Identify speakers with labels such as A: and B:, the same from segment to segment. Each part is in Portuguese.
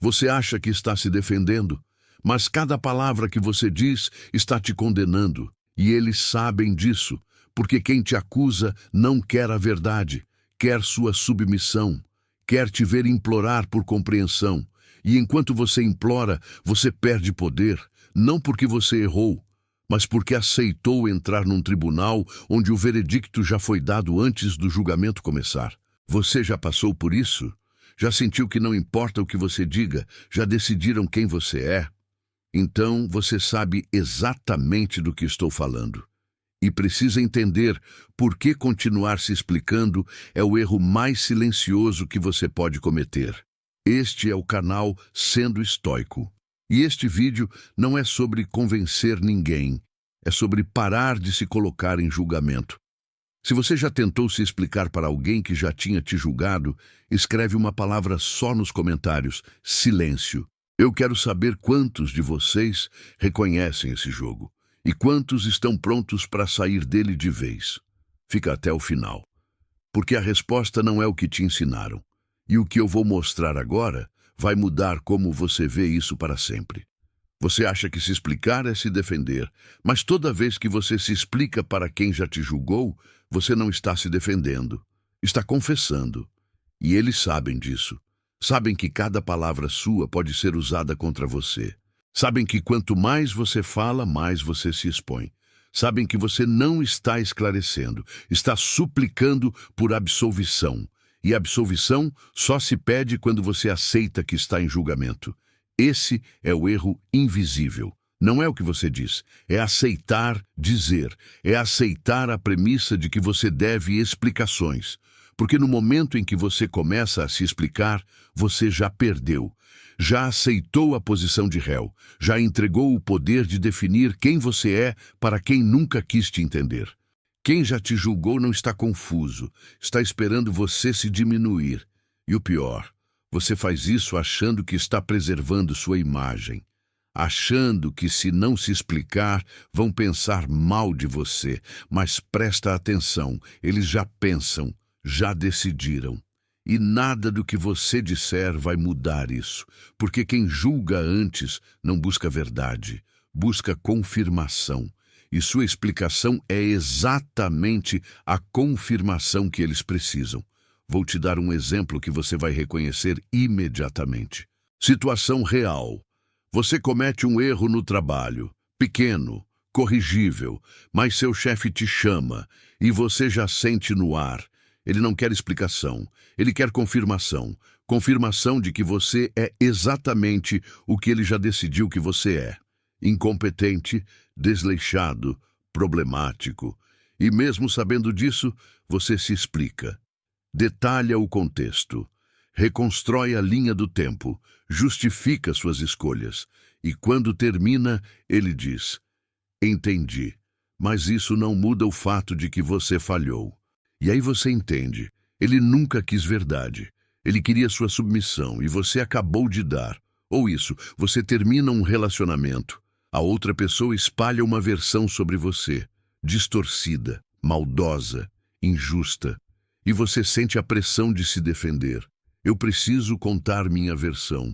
A: Você acha que está se defendendo, mas cada palavra que você diz está te condenando. E eles sabem disso, porque quem te acusa não quer a verdade, quer sua submissão, quer te ver implorar por compreensão. E enquanto você implora, você perde poder, não porque você errou, mas porque aceitou entrar num tribunal onde o veredicto já foi dado antes do julgamento começar. Você já passou por isso? Já sentiu que não importa o que você diga, já decidiram quem você é? Então você sabe exatamente do que estou falando. E precisa entender por que continuar se explicando é o erro mais silencioso que você pode cometer. Este é o canal Sendo Estoico. E este vídeo não é sobre convencer ninguém, é sobre parar de se colocar em julgamento. Se você já tentou se explicar para alguém que já tinha te julgado, escreve uma palavra só nos comentários: silêncio. Eu quero saber quantos de vocês reconhecem esse jogo e quantos estão prontos para sair dele de vez. Fica até o final, porque a resposta não é o que te ensinaram. E o que eu vou mostrar agora vai mudar como você vê isso para sempre. Você acha que se explicar é se defender, mas toda vez que você se explica para quem já te julgou, você não está se defendendo, está confessando. E eles sabem disso. Sabem que cada palavra sua pode ser usada contra você. Sabem que quanto mais você fala, mais você se expõe. Sabem que você não está esclarecendo, está suplicando por absolvição. E absolvição só se pede quando você aceita que está em julgamento. Esse é o erro invisível. Não é o que você diz, é aceitar dizer, é aceitar a premissa de que você deve explicações. Porque no momento em que você começa a se explicar, você já perdeu. Já aceitou a posição de réu, já entregou o poder de definir quem você é para quem nunca quis te entender. Quem já te julgou não está confuso, está esperando você se diminuir. E o pior, você faz isso achando que está preservando sua imagem, achando que se não se explicar, vão pensar mal de você. Mas presta atenção, eles já pensam, já decidiram. E nada do que você disser vai mudar isso, porque quem julga antes não busca verdade, busca confirmação. E sua explicação é exatamente a confirmação que eles precisam. Vou te dar um exemplo que você vai reconhecer imediatamente. Situação real. Você comete um erro no trabalho, pequeno, corrigível, mas seu chefe te chama e você já sente no ar. Ele não quer explicação, ele quer confirmação. Confirmação de que você é exatamente o que ele já decidiu que você é. Incompetente, desleixado, problemático. E mesmo sabendo disso, você se explica. Detalha o contexto. Reconstrói a linha do tempo. Justifica suas escolhas. E quando termina, ele diz: entendi, mas isso não muda o fato de que você falhou. E aí você entende. Ele nunca quis verdade. Ele queria sua submissão e você acabou de dar. Ou isso, você termina um relacionamento. A outra pessoa espalha uma versão sobre você, distorcida, maldosa, injusta. E você sente a pressão de se defender. Eu preciso contar minha versão.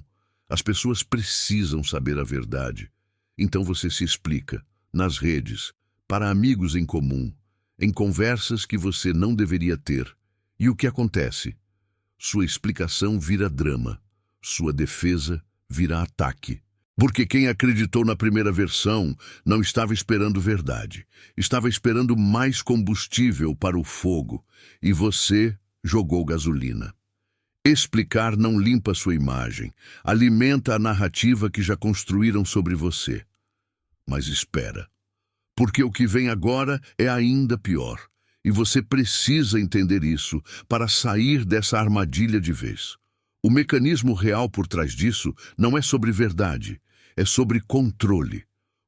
A: As pessoas precisam saber a verdade. Então você se explica, nas redes, para amigos em comum, em conversas que você não deveria ter. E o que acontece? Sua explicação vira drama. Sua defesa vira ataque. Porque quem acreditou na primeira versão não estava esperando verdade. Estava esperando mais combustível para o fogo. E você jogou gasolina. Explicar não limpa sua imagem. Alimenta a narrativa que já construíram sobre você. Mas espera. Porque o que vem agora é ainda pior. E você precisa entender isso para sair dessa armadilha de vez. O mecanismo real por trás disso não é sobre verdade, é sobre controle.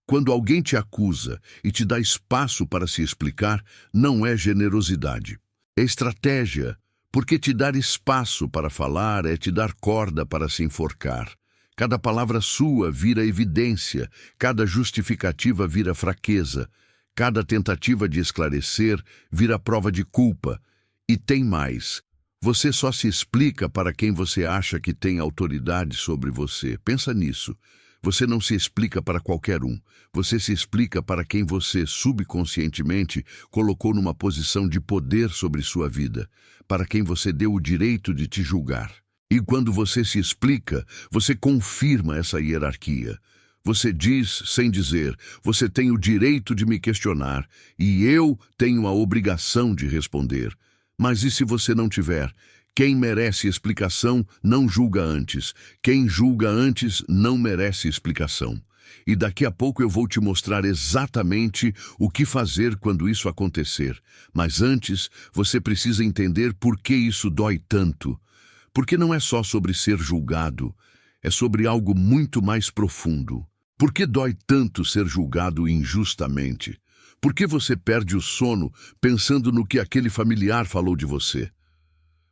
A: Quando alguém te acusa e te dá espaço para se explicar, não é generosidade. É estratégia, porque te dar espaço para falar é te dar corda para se enforcar. Cada palavra sua vira evidência, cada justificativa vira fraqueza, cada tentativa de esclarecer vira prova de culpa. E tem mais. Você só se explica para quem você acha que tem autoridade sobre você. Pensa nisso. Você não se explica para qualquer um. Você se explica para quem você subconscientemente colocou numa posição de poder sobre sua vida, para quem você deu o direito de te julgar. E quando você se explica, você confirma essa hierarquia. Você diz, sem dizer, você tem o direito de me questionar e eu tenho a obrigação de responder. Mas e se você não tiver? Quem merece explicação não julga antes. Quem julga antes não merece explicação. E daqui a pouco eu vou te mostrar exatamente o que fazer quando isso acontecer. Mas antes, você precisa entender por que isso dói tanto. Porque não é só sobre ser julgado, é sobre algo muito mais profundo. Por que dói tanto ser julgado injustamente? Por que você perde o sono pensando no que aquele familiar falou de você?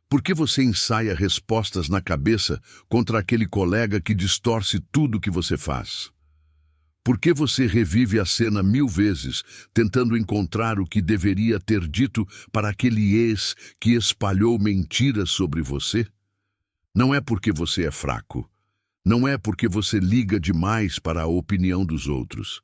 A: Por que você ensaia respostas na cabeça contra aquele colega que distorce tudo que você faz? Por que você revive a cena 1000 vezes, tentando encontrar o que deveria ter dito para aquele ex que espalhou mentiras sobre você? Não é porque você é fraco. Não é porque você liga demais para a opinião dos outros.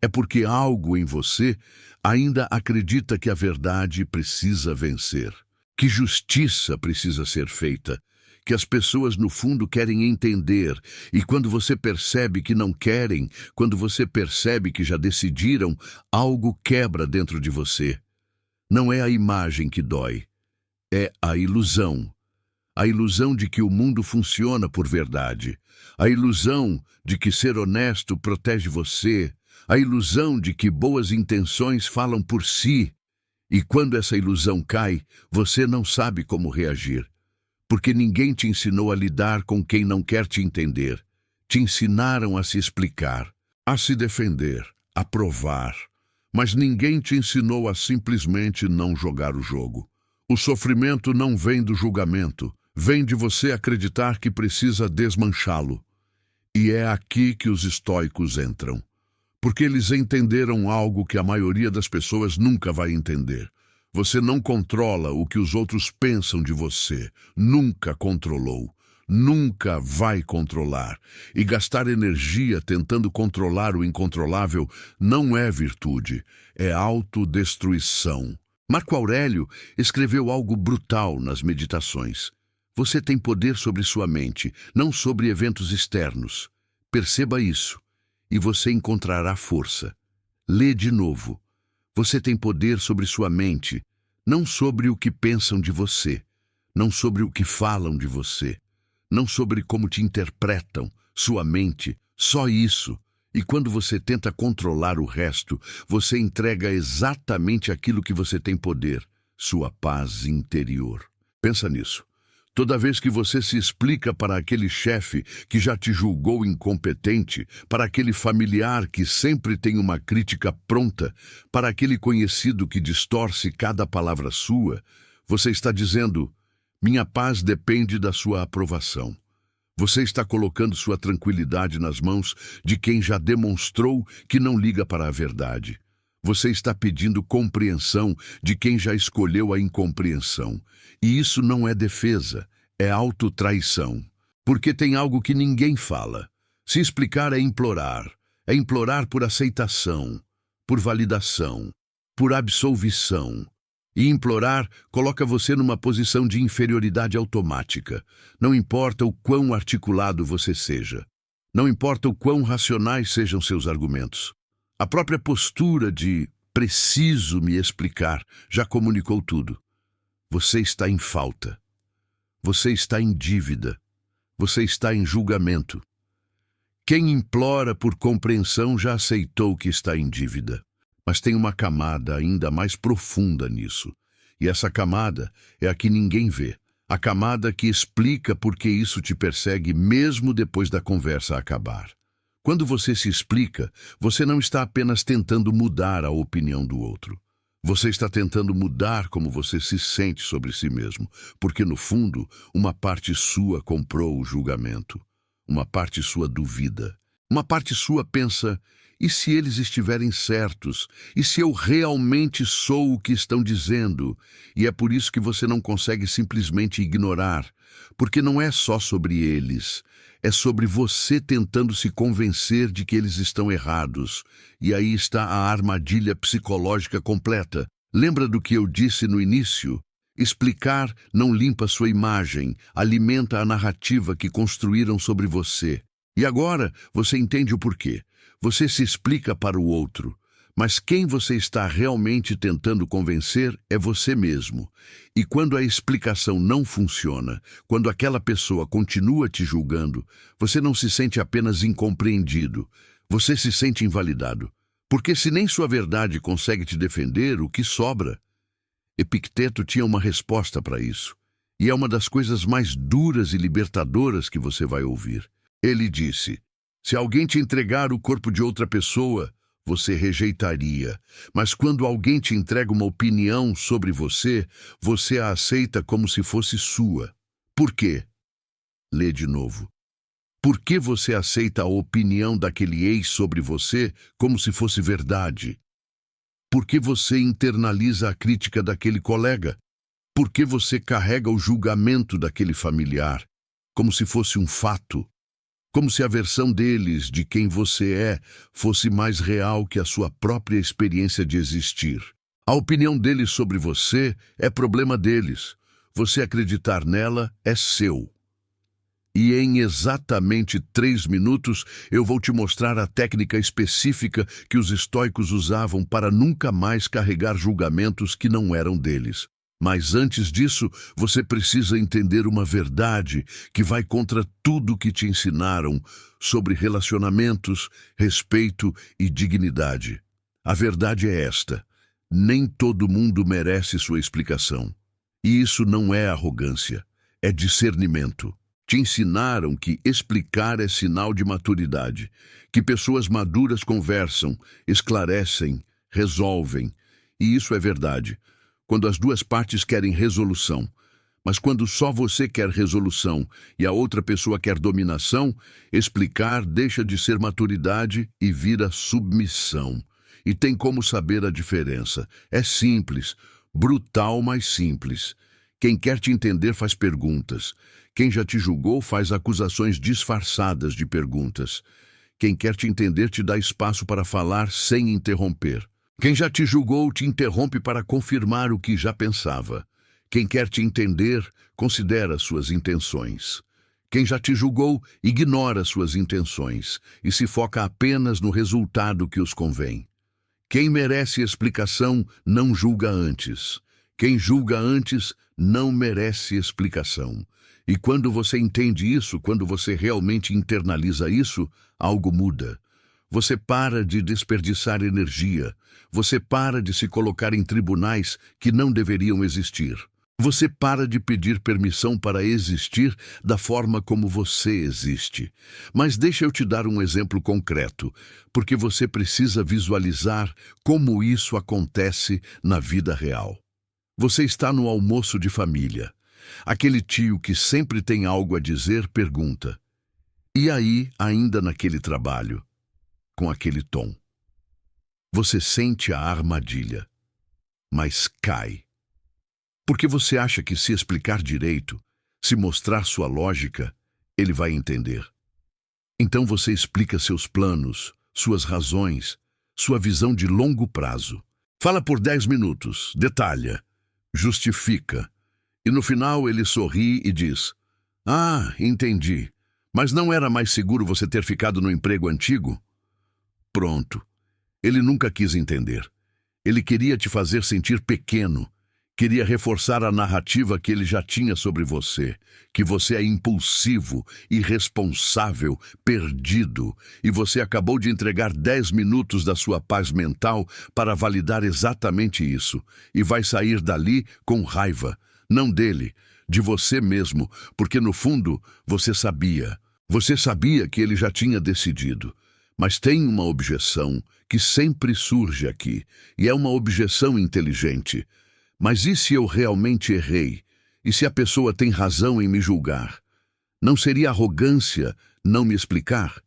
A: É porque algo em você ainda acredita que a verdade precisa vencer, que justiça precisa ser feita, que as pessoas no fundo querem entender, e quando você percebe que não querem, quando você percebe que já decidiram, algo quebra dentro de você. Não é a imagem que dói, é a ilusão. A ilusão de que o mundo funciona por verdade, a ilusão de que ser honesto protege você, a ilusão de que boas intenções falam por si. E quando essa ilusão cai, você não sabe como reagir. Porque ninguém te ensinou a lidar com quem não quer te entender. Te ensinaram a se explicar, a se defender, a provar. Mas ninguém te ensinou a simplesmente não jogar o jogo. O sofrimento não vem do julgamento, vem de você acreditar que precisa desmanchá-lo. E é aqui que os estoicos entram. Porque eles entenderam algo que a maioria das pessoas nunca vai entender. Você não controla o que os outros pensam de você. Nunca controlou. Nunca vai controlar. E gastar energia tentando controlar o incontrolável não é virtude, é autodestruição. Marco Aurélio escreveu algo brutal nas Meditações. Você tem poder sobre sua mente, não sobre eventos externos. Perceba isso. E você encontrará força. Lê de novo. Você tem poder sobre sua mente, não sobre o que pensam de você, não sobre o que falam de você, não sobre como te interpretam, sua mente, só isso. E quando você tenta controlar o resto, você entrega exatamente aquilo que você tem poder, sua paz interior. Pensa nisso. Toda vez que você se explica para aquele chefe que já te julgou incompetente, para aquele familiar que sempre tem uma crítica pronta, para aquele conhecido que distorce cada palavra sua, você está dizendo, minha paz depende da sua aprovação. Você está colocando sua tranquilidade nas mãos de quem já demonstrou que não liga para a verdade. Você está pedindo compreensão de quem já escolheu a incompreensão. E isso não é defesa, é autotraição. Porque tem algo que ninguém fala. Se explicar é implorar por aceitação, por validação, por absolvição. E implorar coloca você numa posição de inferioridade automática. Não importa o quão articulado você seja. Não importa o quão racionais sejam seus argumentos. A própria postura de preciso me explicar já comunicou tudo. Você está em falta. Você está em dívida. Você está em julgamento. Quem implora por compreensão já aceitou que está em dívida. Mas tem uma camada ainda mais profunda nisso. E essa camada é a que ninguém vê. A camada que explica por que isso te persegue mesmo depois da conversa acabar. Quando você se explica, você não está apenas tentando mudar a opinião do outro. Você está tentando mudar como você se sente sobre si mesmo, porque no fundo, uma parte sua comprou o julgamento. Uma parte sua duvida. Uma parte sua pensa: e se eles estiverem certos? E se eu realmente sou o que estão dizendo? E é por isso que você não consegue simplesmente ignorar, porque não é só sobre eles. É sobre você tentando se convencer de que eles estão errados. E aí está a armadilha psicológica completa. Lembra do que eu disse no início? Explicar não limpa sua imagem, alimenta a narrativa que construíram sobre você. E agora você entende o porquê. Você se explica para o outro, mas quem você está realmente tentando convencer é você mesmo. E quando a explicação não funciona, quando aquela pessoa continua te julgando, você não se sente apenas incompreendido, você se sente invalidado. Porque se nem sua verdade consegue te defender, o que sobra? Epicteto tinha uma resposta para isso, e é uma das coisas mais duras e libertadoras que você vai ouvir. Ele disse: se alguém te entregar o corpo de outra pessoa, você rejeitaria. Mas quando alguém te entrega uma opinião sobre você, você a aceita como se fosse sua. Por quê? Lê de novo. Por que você aceita a opinião daquele ex sobre você como se fosse verdade? Por que você internaliza a crítica daquele colega? Por que você carrega o julgamento daquele familiar como se fosse um fato? Como se a versão deles de quem você é fosse mais real que a sua própria experiência de existir. A opinião deles sobre você é problema deles. Você acreditar nela é seu. E em exatamente 3 minutos eu vou te mostrar a técnica específica que os estoicos usavam para nunca mais carregar julgamentos que não eram deles. Mas antes disso, você precisa entender uma verdade que vai contra tudo que te ensinaram sobre relacionamentos, respeito e dignidade. A verdade é esta: nem todo mundo merece sua explicação. E isso não é arrogância, é discernimento. Te ensinaram que explicar é sinal de maturidade, que pessoas maduras conversam, esclarecem, resolvem. E isso é verdade, quando as duas partes querem resolução. Mas quando só você quer resolução e a outra pessoa quer dominação, explicar deixa de ser maturidade e vira submissão. E tem como saber a diferença. É simples, brutal, mas simples. Quem quer te entender faz perguntas. Quem já te julgou faz acusações disfarçadas de perguntas. Quem quer te entender te dá espaço para falar sem interromper. Quem já te julgou te interrompe para confirmar o que já pensava. Quem quer te entender considera suas intenções. Quem já te julgou ignora suas intenções e se foca apenas no resultado que os convém. Quem merece explicação não julga antes. Quem julga antes não merece explicação. E quando você entende isso, quando você realmente internaliza isso, algo muda. Você para de desperdiçar energia. Você para de se colocar em tribunais que não deveriam existir. Você para de pedir permissão para existir da forma como você existe. Mas deixa eu te dar um exemplo concreto, porque você precisa visualizar como isso acontece na vida real. Você está no almoço de família. Aquele tio que sempre tem algo a dizer pergunta: e aí, ainda naquele trabalho? Com aquele tom. Você sente a armadilha, mas cai. Porque você acha que se explicar direito, se mostrar sua lógica, ele vai entender. Então você explica seus planos, suas razões, sua visão de longo prazo. Fala por 10 minutos, detalha, justifica. E no final ele sorri e diz: ah, entendi. Mas não era mais seguro você ter ficado no emprego antigo? Pronto. Ele nunca quis entender. Ele queria te fazer sentir pequeno. Queria reforçar a narrativa que ele já tinha sobre você, que você é impulsivo, irresponsável, perdido, e você acabou de entregar 10 minutos da sua paz mental para validar exatamente isso, e vai sair dali com raiva, não dele, de você mesmo, porque no fundo você sabia que ele já tinha decidido. Mas tem uma objeção que sempre surge aqui, e é uma objeção inteligente. Mas e se eu realmente errei? E se a pessoa tem razão em me julgar? Não seria arrogância não me explicar?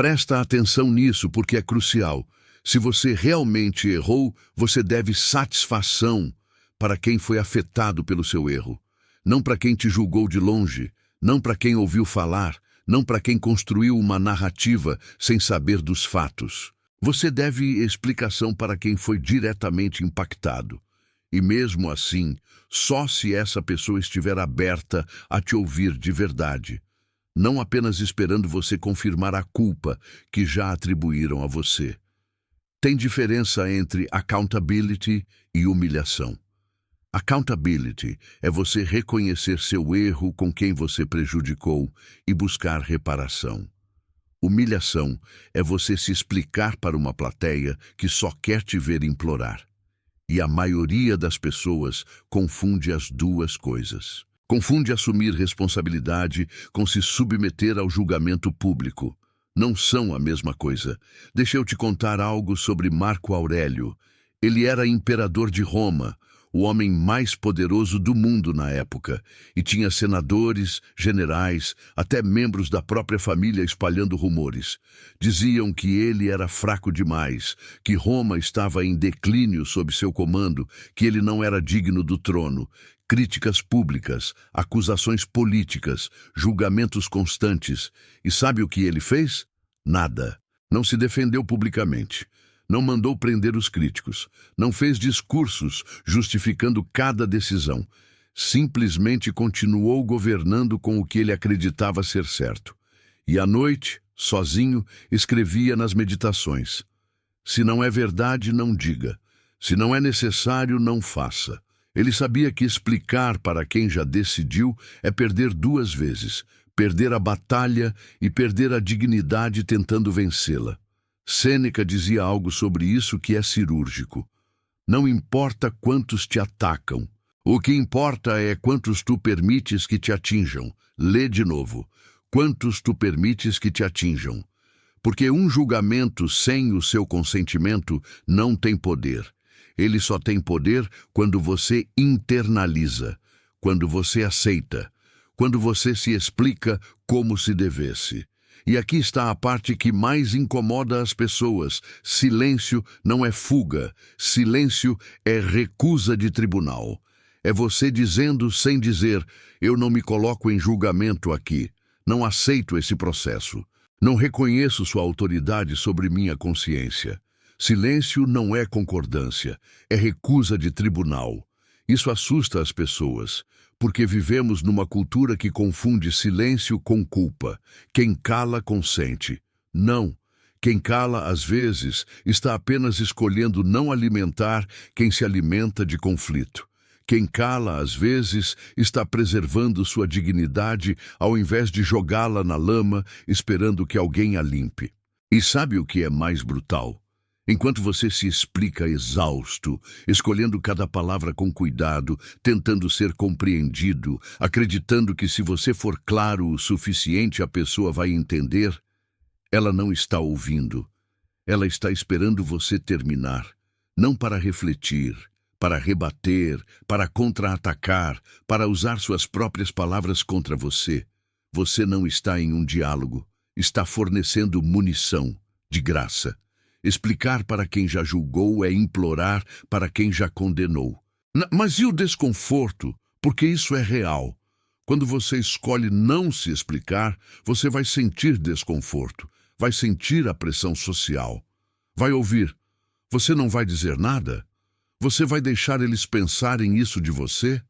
A: Presta atenção nisso porque é crucial. Se você realmente errou, você deve satisfação para quem foi afetado pelo seu erro. Não para quem te julgou de longe, não para quem ouviu falar, não para quem construiu uma narrativa sem saber dos fatos. Você deve explicação para quem foi diretamente impactado. E mesmo assim, só se essa pessoa estiver aberta a te ouvir de verdade, não apenas esperando você confirmar a culpa que já atribuíram a você. Tem diferença entre accountability e humilhação. Accountability é você reconhecer seu erro com quem você prejudicou e buscar reparação. Humilhação é você se explicar para uma plateia que só quer te ver implorar. E a maioria das pessoas confunde as duas coisas. Confunde assumir responsabilidade com se submeter ao julgamento público. Não são a mesma coisa. Deixa eu te contar algo sobre Marco Aurélio. Ele era imperador de Roma, o homem mais poderoso do mundo na época, e tinha senadores, generais, até membros da própria família espalhando rumores. Diziam que ele era fraco demais, que Roma estava em declínio sob seu comando, que ele não era digno do trono. Críticas públicas, acusações políticas, julgamentos constantes. E sabe o que ele fez? Nada. Não se defendeu publicamente. Não mandou prender os críticos. Não fez discursos justificando cada decisão. Simplesmente continuou governando com o que ele acreditava ser certo. E à noite, sozinho, escrevia nas meditações: se não é verdade, não diga. Se não é necessário, não faça. Ele sabia que explicar para quem já decidiu é perder duas vezes: perder a batalha e perder a dignidade tentando vencê-la. Sêneca dizia algo sobre isso que é cirúrgico. Não importa quantos te atacam. O que importa é quantos tu permites que te atinjam. Lê de novo. Quantos tu permites que te atinjam. Porque um julgamento sem o seu consentimento não tem poder. Ele só tem poder quando você internaliza, quando você aceita, quando você se explica como se devesse. E aqui está a parte que mais incomoda as pessoas. Silêncio não é fuga. Silêncio é recusa de tribunal. É você dizendo sem dizer: eu não me coloco em julgamento aqui. Não aceito esse processo. Não reconheço sua autoridade sobre minha consciência. Silêncio não é concordância. É recusa de tribunal. Isso assusta as pessoas, porque vivemos numa cultura que confunde silêncio com culpa. Quem cala, consente. Não. Quem cala, às vezes, está apenas escolhendo não alimentar quem se alimenta de conflito. Quem cala, às vezes, está preservando sua dignidade ao invés de jogá-la na lama, esperando que alguém a limpe. E sabe o que é mais brutal? Enquanto você se explica exausto, escolhendo cada palavra com cuidado, tentando ser compreendido, acreditando que se você for claro o suficiente a pessoa vai entender, ela não está ouvindo. Ela está esperando você terminar, não para refletir, para rebater, para contra-atacar, para usar suas próprias palavras contra você. Você não está em um diálogo, está fornecendo munição, de graça. Explicar para quem já julgou é implorar para quem já condenou. Mas e o desconforto? Porque isso é real. Quando você escolhe não se explicar, você vai sentir desconforto, vai sentir a pressão social. Vai ouvir: você não vai dizer nada? Você vai deixar eles pensarem isso de você?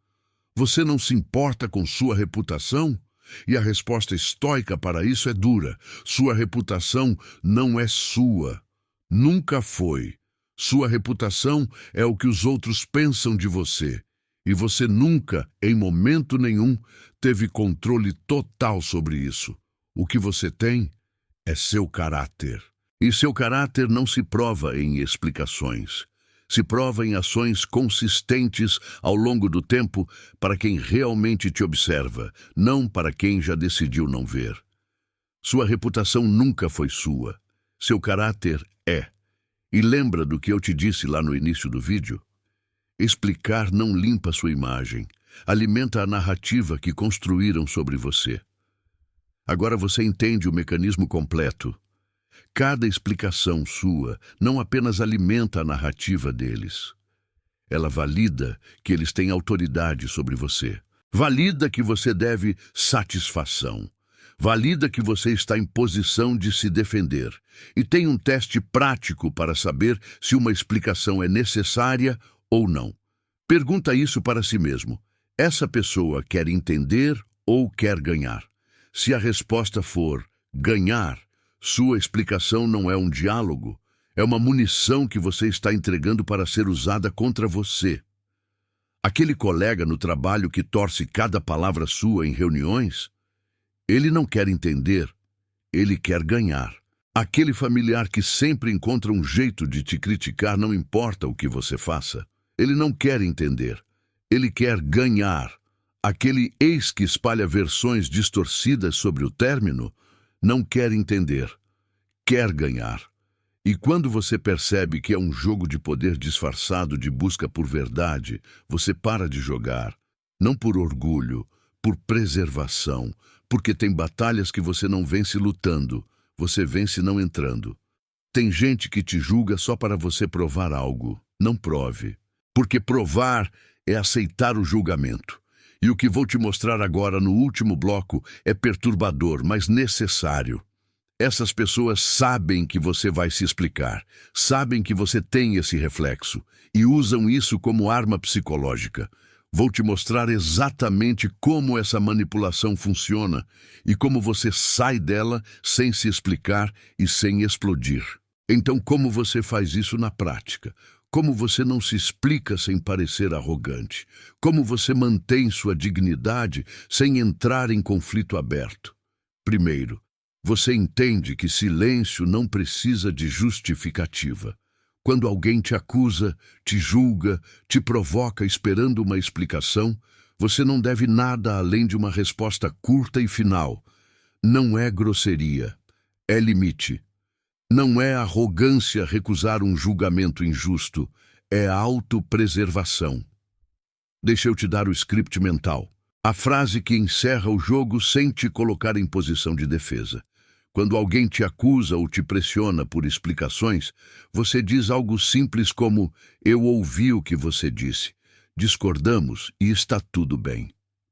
A: Você não se importa com sua reputação? E a resposta estoica para isso é dura. Sua reputação não é sua. Nunca foi. Sua reputação é o que os outros pensam de você. E você nunca, em momento nenhum, teve controle total sobre isso. O que você tem é seu caráter. E seu caráter não se prova em explicações. Se prova em ações consistentes ao longo do tempo para quem realmente te observa, não para quem já decidiu não ver. Sua reputação nunca foi sua. Seu caráter é. E lembra do que eu te disse lá no início do vídeo? Explicar não limpa sua imagem, alimenta a narrativa que construíram sobre você. Agora você entende o mecanismo completo. cada explicação sua não apenas alimenta a narrativa deles. Ela valida que eles têm autoridade sobre você. Valida que você deve satisfação. Valida que você está em posição de se defender. E tem um teste prático para saber se uma explicação é necessária ou não. Pergunta isso para si mesmo. Essa pessoa quer entender ou quer ganhar? Se a resposta for ganhar, sua explicação não é um diálogo, é uma munição que você está entregando para ser usada contra você. Aquele colega no trabalho que torce cada palavra sua em reuniões, ele não quer entender, ele quer ganhar. Aquele familiar que sempre encontra um jeito de te criticar, não importa o que você faça, ele não quer entender, ele quer ganhar. Aquele ex que espalha versões distorcidas sobre o término, não quer entender, quer ganhar. E quando você percebe que é um jogo de poder disfarçado de busca por verdade, você para de jogar, não por orgulho, por preservação, porque tem batalhas que você não vence lutando, você vence não entrando. Tem gente que te julga só para você provar algo. Não prove, porque provar é aceitar o julgamento. E o que vou te mostrar agora no último bloco é perturbador, mas necessário. Essas pessoas sabem que você vai se explicar, sabem que você tem esse reflexo e usam isso como arma psicológica. Vou te mostrar exatamente como essa manipulação funciona e como você sai dela sem se explicar e sem explodir. Então, como você faz isso na prática? Como você não se explica sem parecer arrogante? Como você mantém sua dignidade sem entrar em conflito aberto? Primeiro, você entende que silêncio não precisa de justificativa. Quando alguém te acusa, te julga, te provoca esperando uma explicação, você não deve nada além de uma resposta curta e final. Não é grosseria, é limite. Não é arrogância recusar um julgamento injusto, é autopreservação. Deixa eu te dar o script mental. A frase que encerra o jogo sem te colocar em posição de defesa. Quando alguém te acusa ou te pressiona por explicações, você diz algo simples como: eu ouvi o que você disse, discordamos e está tudo bem.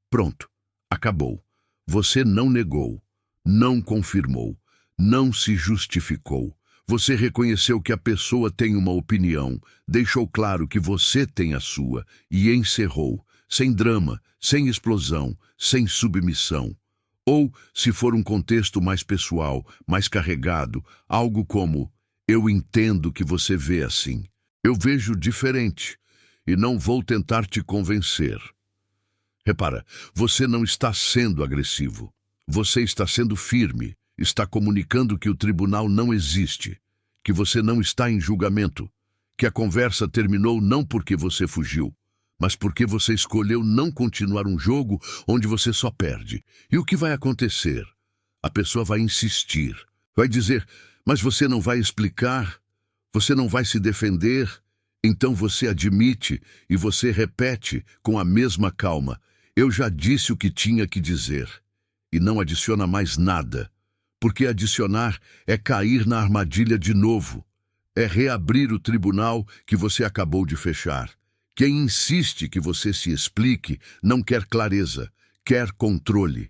A: Pronto, acabou. Você não negou, não confirmou, não se justificou. Você reconheceu que a pessoa tem uma opinião, deixou claro que você tem a sua e encerrou, sem drama, sem explosão, sem submissão. Ou, se for um contexto mais pessoal, mais carregado, algo como: eu entendo que você vê assim. Eu vejo diferente e não vou tentar te convencer. Repara, você não está sendo agressivo. Você está sendo firme, está comunicando que o tribunal não existe, que você não está em julgamento, que a conversa terminou não porque você fugiu, mas porque você escolheu não continuar um jogo onde você só perde. E o que vai acontecer? A pessoa vai insistir, vai dizer: mas você não vai explicar, você não vai se defender. Então você admite e você repete com a mesma calma: eu já disse o que tinha que dizer. E não adiciona mais nada, porque adicionar é cair na armadilha de novo, é reabrir o tribunal que você acabou de fechar. Quem insiste que você se explique não quer clareza, quer controle.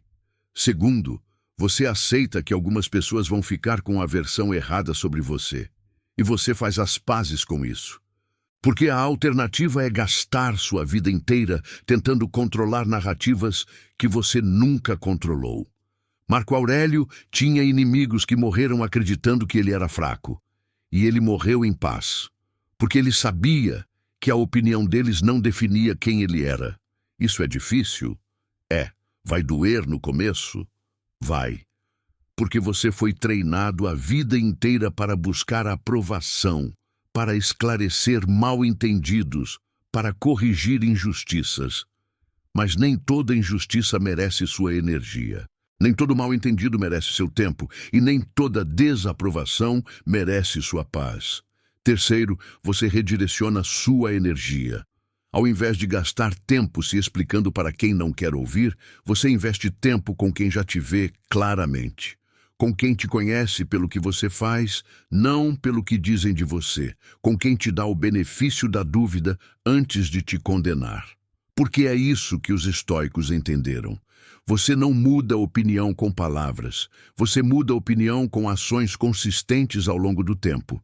A: Segundo, você aceita que algumas pessoas vão ficar com a versão errada sobre você, e você faz as pazes com isso. Porque a alternativa é gastar sua vida inteira tentando controlar narrativas que você nunca controlou. Marco Aurélio tinha inimigos que morreram acreditando que ele era fraco. E ele morreu em paz, porque ele sabia que a opinião deles não definia quem ele era. Isso é difícil? É. Vai doer no começo? Vai. Porque você foi treinado a vida inteira para buscar aprovação, para esclarecer mal-entendidos, para corrigir injustiças. Mas nem toda injustiça merece sua energia. Nem todo mal-entendido merece seu tempo, e nem toda desaprovação merece sua paz. Terceiro, você redireciona sua energia. Ao invés de gastar tempo se explicando para quem não quer ouvir, você investe tempo com quem já te vê claramente. com quem te conhece pelo que você faz, não pelo que dizem de você, com quem te dá o benefício da dúvida antes de te condenar. Porque é isso que os estoicos entenderam. Você não muda a opinião com palavras, você muda a opinião com ações consistentes ao longo do tempo.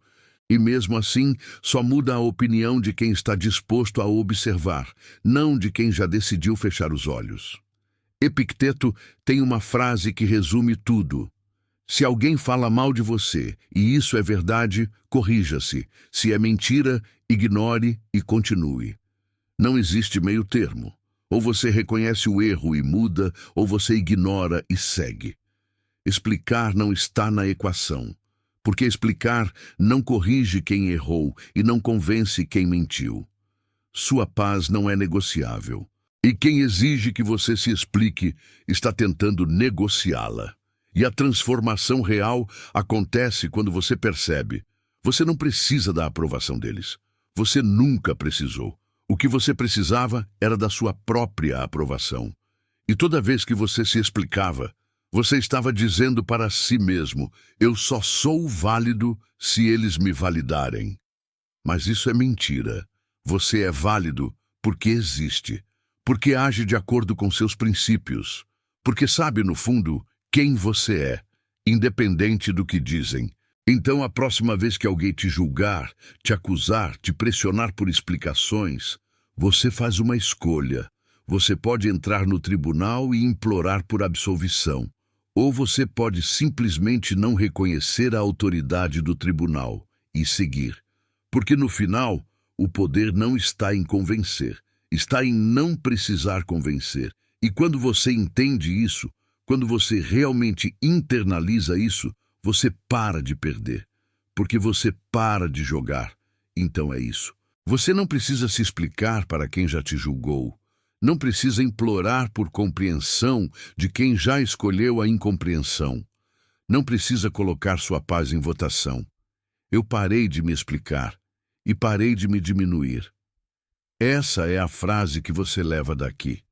A: E mesmo assim, só muda a opinião de quem está disposto a observar, não de quem já decidiu fechar os olhos. Epicteto tem uma frase que resume tudo. Se alguém fala mal de você, e isso é verdade, corrija-se. Se é mentira, ignore e continue. Não existe meio termo. Ou você reconhece o erro e muda, ou você ignora e segue. Explicar não está na equação, porque explicar não corrige quem errou e não convence quem mentiu. Sua paz não é negociável, e quem exige que você se explique está tentando negociá-la. E a transformação real acontece quando você percebe. Você não precisa da aprovação deles. Você nunca precisou. O que você precisava era da sua própria aprovação. E toda vez que você se explicava, você estava dizendo para si mesmo: eu só sou válido se eles me validarem. Mas isso é mentira. Você é válido porque existe, porque age de acordo com seus princípios, porque sabe, no fundo, quem você é, independente do que dizem. Então, a próxima vez que alguém te julgar, te acusar, te pressionar por explicações, você faz uma escolha. Você pode entrar no tribunal e implorar por absolvição, ou você pode simplesmente não reconhecer a autoridade do tribunal e seguir. Porque no final, o poder não está em convencer, está em não precisar convencer. E quando você entende isso, quando você realmente internaliza isso, você para de perder, porque você para de jogar. Então é isso. Você não precisa se explicar para quem já te julgou. Não precisa implorar por compreensão de quem já escolheu a incompreensão. Não precisa colocar sua paz em votação. Eu parei de me explicar e parei de me diminuir. Essa é a frase que você leva daqui.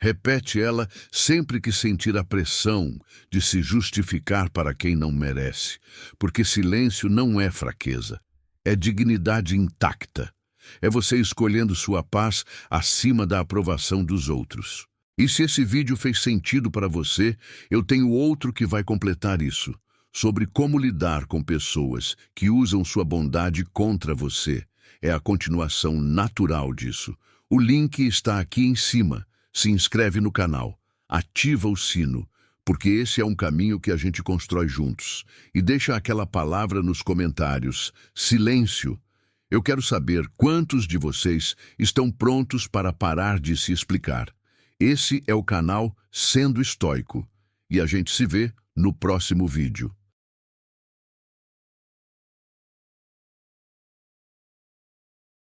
A: Repete ela sempre que sentir a pressão de se justificar para quem não merece, porque silêncio não é fraqueza, é dignidade intacta. É você escolhendo sua paz acima da aprovação dos outros. E se esse vídeo fez sentido para você, eu tenho outro que vai completar isso, sobre como lidar com pessoas que usam sua bondade contra você. É a continuação natural disso. O link está aqui em cima. Se inscreve no canal, ativa o sino, porque esse é um caminho que a gente constrói juntos. E deixa aquela palavra nos comentários: silêncio. Eu quero saber quantos de vocês estão prontos para parar de se explicar. Esse é o canal Sendo Estoico. E a gente se vê no próximo vídeo.